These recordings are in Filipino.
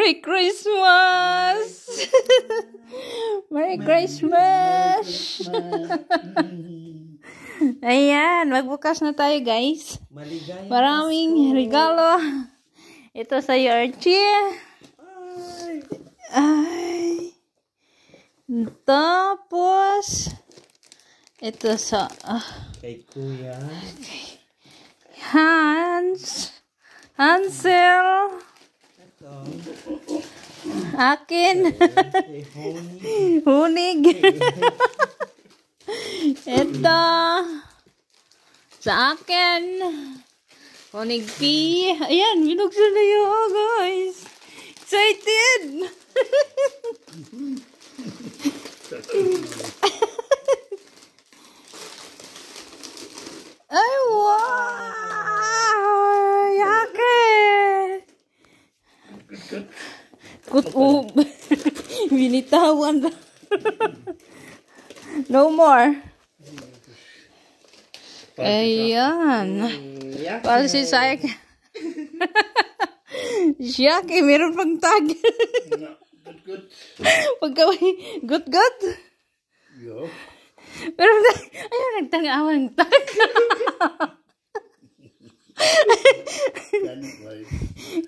Merry Christmas! Merry Christmas! Ayan, magbukas na tayo, guys. Maraming regalo. Ito sa Archie. Ay. Tapos, ito sa kay Kuya. Hansel. Ito. Akin. Hunig. Ito. Sa akin. Hunig P. Ayan, binuksan na yun, guys. Excited. Ay, wow! Yakin! Kutub. Binitawan. No more. Ayan. Palsi saya. Siyaki, meron pang tag. Good. Pagkaway, good. Yo. Pero, ayun, nagtang-awang tag.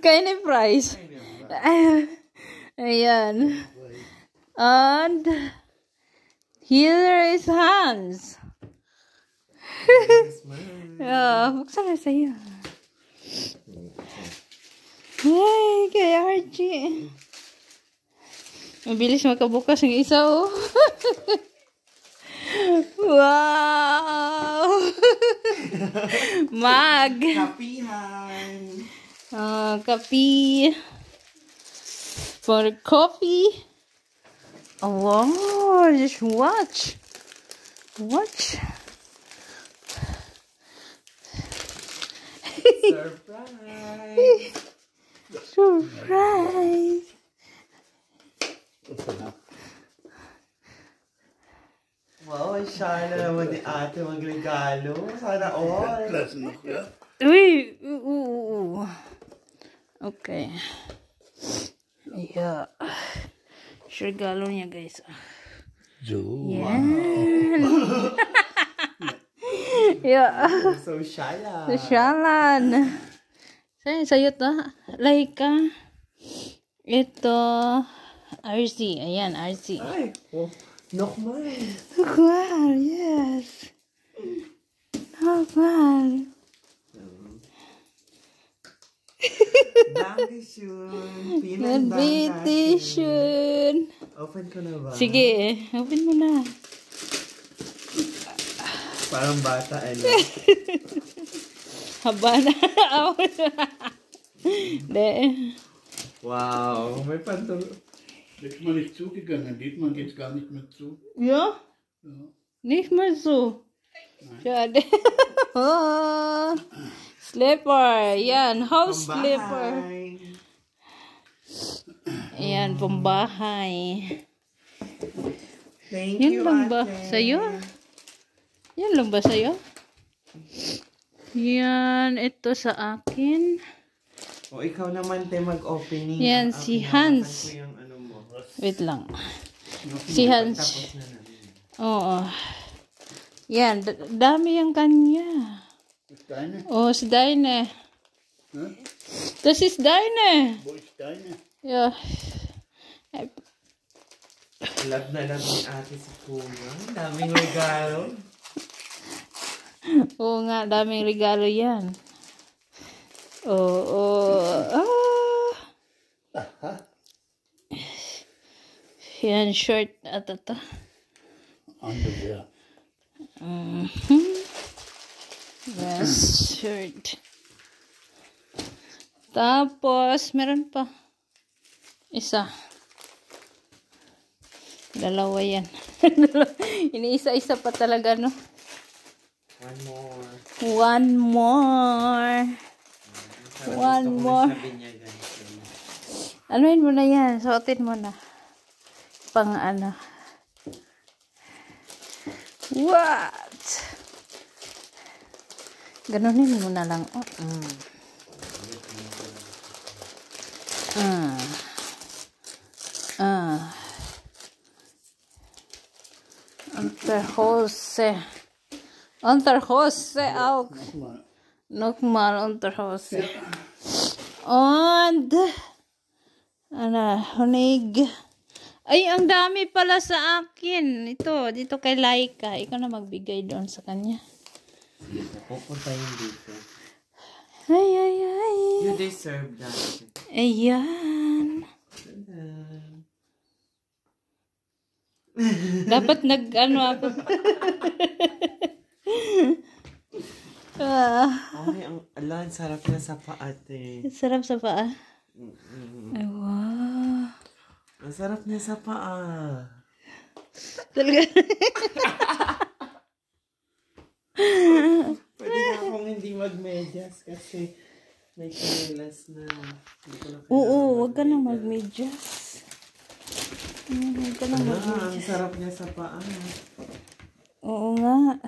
Kainin price. Ayan. And, here is Hans. Buksan na sa'yo. Ay, kay Archie. Mabilis makabukas ng isa, oh. Wow! Mag! Kapihan! Kapi. For coffee. Oh, wow! Just watch. Watch. Surprise! Surprise! Wow, sana naman ni ate magregalo. Sana all. Plus nog, ja. Uy! Okay. Yeah. Sure galo niya, guys. Zo. Yan. Yeah. So, shala. Syalan. Sa'yo to. Laika. Ito. RC. Ayan, RC. Ay, oh. Nokmal. Wow, yes. Nokmal. Dankeschön. Vielen Dank. Nabitition. Open ko na ba? Sige, open mo na. Parang bata, ano? Haba na. De. Wow, may pantol. Letztes Mal nicht zugegangen, diesmal geht es gar nicht mehr zu. Ja? Ja. Nicht mehr so. Schade. Oh. Slipper. Yan, house slipper. Ayan, pambahay. Thank Yan you, lang ba ate. sa'yo? Yan lang ba sa'yo? Yan, ito sa akin. O, ikaw naman, te, mag-opening. Yan, si Hans. Yung ano mo. Wait lang. Si Hans. Tapos na namin. Oo. Yan, dami yung kanya. Ist deine? Oh, si Daine. Ne? Das ist Daine. Wo ist deine? Ja. Love na love ni ate si Kuya. Ang daming regalo. Oo nga, daming regalo yan. Oo. Yan, short at ito. Underwear. Yes, shirt. Tapos, meron pa. Isa. Dalawa yan. Iniisa-isa pa talaga, no? One more. One more. One more. Anuin mo na yan. Suotin mo na. Pang ano. What? Ganunin mo na lang. Oh. Unterhose. Unterhose auch. Nochmal. Nochmal Unterhose. Und Honig. Ay, ang dami pala sa akin. Ito, dito kay Laika. Ikaw na magbigay doon sa kanya. Pupunta yun dito. Ay. You deserve that. Ayan. Dapat nag-ano ako. Ay, ang sarap na sa paa, te. Sarap sa paa. Ay, wow. Ang sarap niya sa paa. Talaga. Pwede na akong hindi magmedyas kasi may kanilas na. Oo, wag ka na magmedyas. Wag ka na magmedyas. Ang sarap niya sa paa. Oo nga.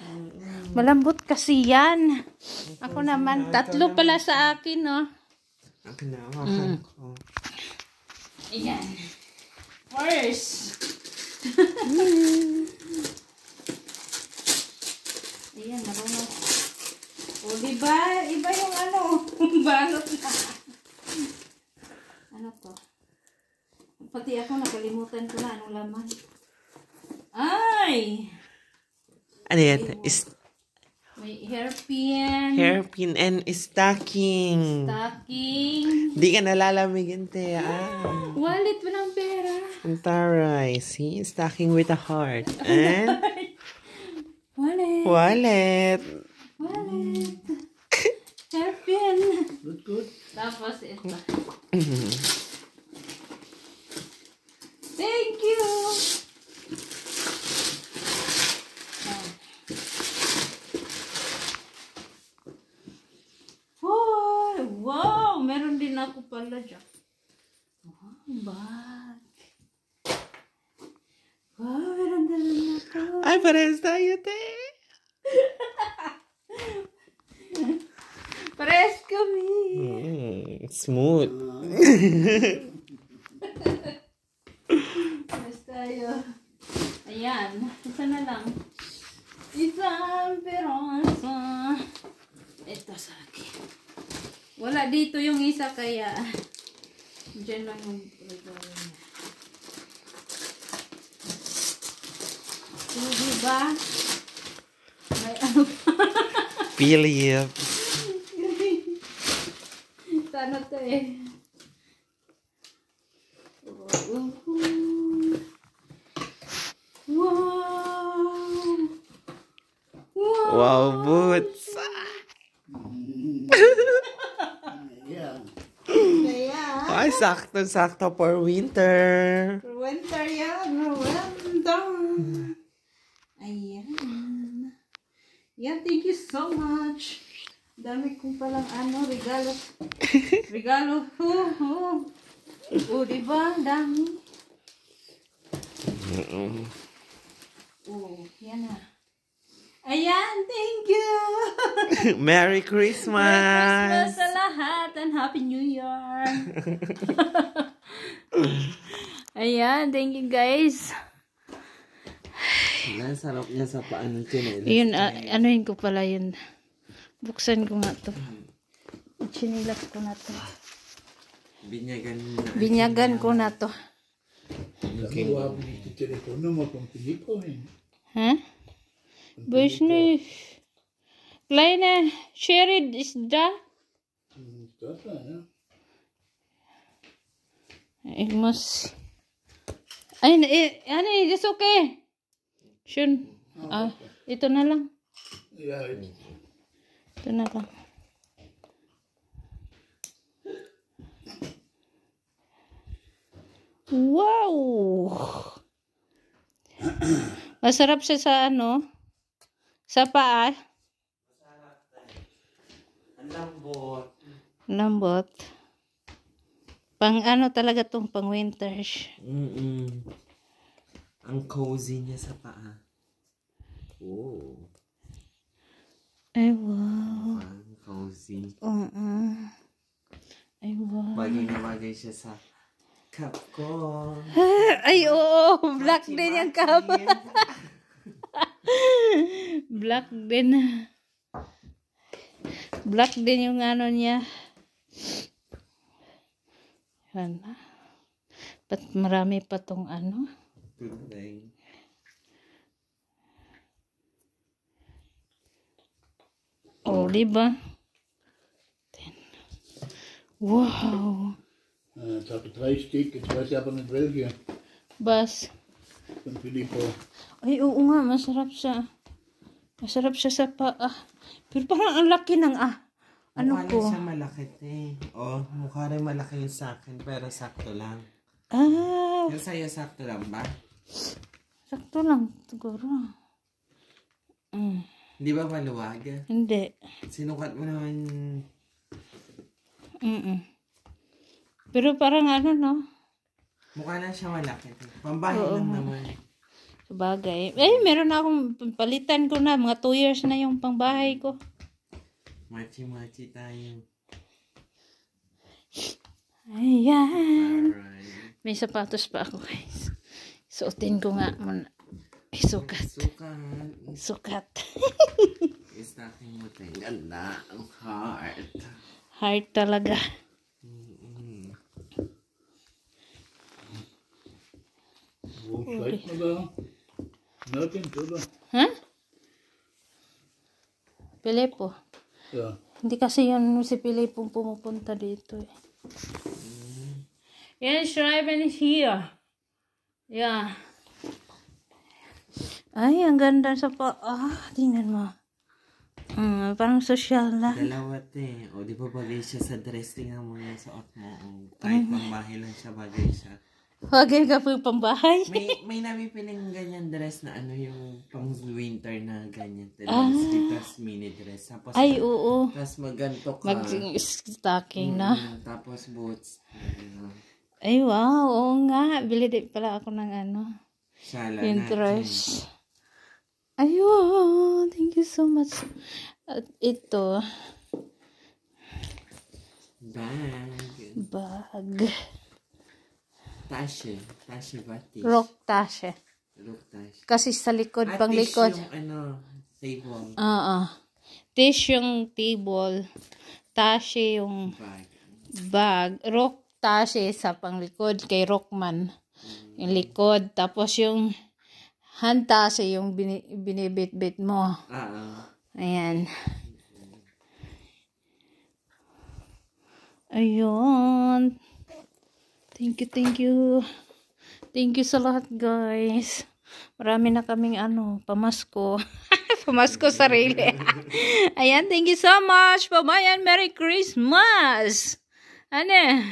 Malambot kasi yan. Ako naman, 3 pala sa akin, no? Ako na, hawakan ko. Ayan. First. Ayan, marunong. O, diba? Iba yung ano, balot na. Ano to? Pati ako, nakalimutan ko na anong laman. Ay! Ano yan? May hairpin. Hairpin and stocking. Stocking. Di ka nalalamigin, te. Wallet mo ng pera. Ang taray. See? Stocking with a heart. And Wallet. wallet. Wallet. Hairpin. Good. Tapos ito. Thank you. Oh, wow, meron din ako pala dyan. Wow, bag. Wow, meron din ako. Ay, parehas tayo, te. Pares kami. Smooth. Pares tayo. Ayan, isa na lang. Isang perosa. Ito sa akin. Wala dito yung isa kaya. Diyan lang yung regalo niya. So, diba? May ano pa. Philip. Sana to eh. Wow! Wow, boots. Yeah. Kaya, Ay, sakto-sakto for winter. winter yan. Winter. Ayan. Yan, thank you so much. Dami kong palang regalo. Regalo. Diba? Dami. Yan na. Ayan, thank you. Merry Christmas. Merry Christmas sa lahat and Happy New Year. Ayan, thank you guys. Ang sarap niya sa paano chinelas. Yun, anuhin ko pala yun. Buksan ko nga to. Chinilas ko na to. Binyagan ko na to. Okay. Wow, die telefoon mo kung Pilipo eh. Ha? Weiß nicht. Kleine Schere ist da. Das da, ja. Ich muss... Ay, das ist okay. Schön. Ito na lang. Ja, Ito na lang. Wow! Masarap siya sa sa paa. Ang lambot. Lambot. Pang talaga tong pang winters. Ang cozy niya sa paa. Oh. Ay, wow. Ang cozy. Ay, wow. Bagay na bagay siya sa cup ko. Ay, oo. Black din yung cup. Black din. Black din yung ano niya. Yan. Ba't marami pa tong ano? Tunay. Oh, diba? Wow. Het had het rijsteek, het was hebben in België. Bas. Van Filippo. Ay, oo nga. Masarap siya. Masarap siya sa paa. Pero parang ang laki ng ano Mukha ko. lang siya malaki eh. Oh, mukha rin malaki yung sa akin, pero sakto lang. Yung sa'yo, sakto lang ba? Sakto lang. Siguro. Hindi ba maluwag? Hindi. Sinukat mo naman. Pero parang ano, no? Mukha lang siya malaki. Pambahay lang naman. Sabagay. Eh, meron na akong palitan ko na. Mga 2 years na yung pangbahay ko. Machi-machi tayo. Ayan. Alright. May sapatos pa ako, guys. Suotin ko nga muna. Ay, sukat. Sukat. Sukat. Stocking mo tayo. Ganda. Ang heart. Heart talaga. Hoe sluit me wel? Melken, zo. Ha? Pilipo. Ja. Hindi kasi yun si Pilipo pumupunta dito eh. Yan, Shriven is here. Yeah. Ay, ang ganda sa tingnan mo. Parang social lang. Dalawa eh. O, di ba bagay siya sa dress? Tingnan mo yung suot mo. O, kahit pambahay lang siya, bagay siya. Bagay ka po yung pambahay. May nabipiling ganyan dress na ano yung pang winter na ganyan. Tapos mini dress. Tapos, Ay, oo. Tapos maganto ka. Mag-stocking na. Tapos boots. Ay, wow. Oo nga. Bili din pala ako ng ano. Shala Yung natin. dress. Ayun. Thank you so much. At ito. Bag. Tashe. Tashe ba? Rock tashe. Rock tashe. Kasi sa likod, pang likod. yung ano, table. Tish yung table. Tashe yung bag. Rock tashe sa panglikod kay Rockman. Yung likod. Tapos yung hand tashe yung binibit-bit mo. Ayan. Ayun. Thank you, thank you. Thank you sa lahat, guys. Marami na kaming pamasko. Pamasko sarili. Ayan, thank you so much. Babayan, Merry Christmas. Ano?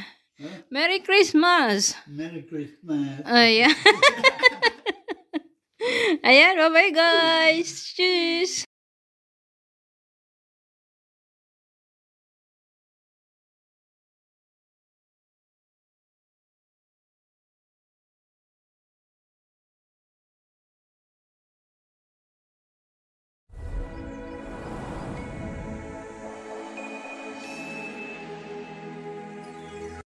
Merry Christmas. Merry Christmas. Ayan. Ayan, bye-bye, guys. Tschüss.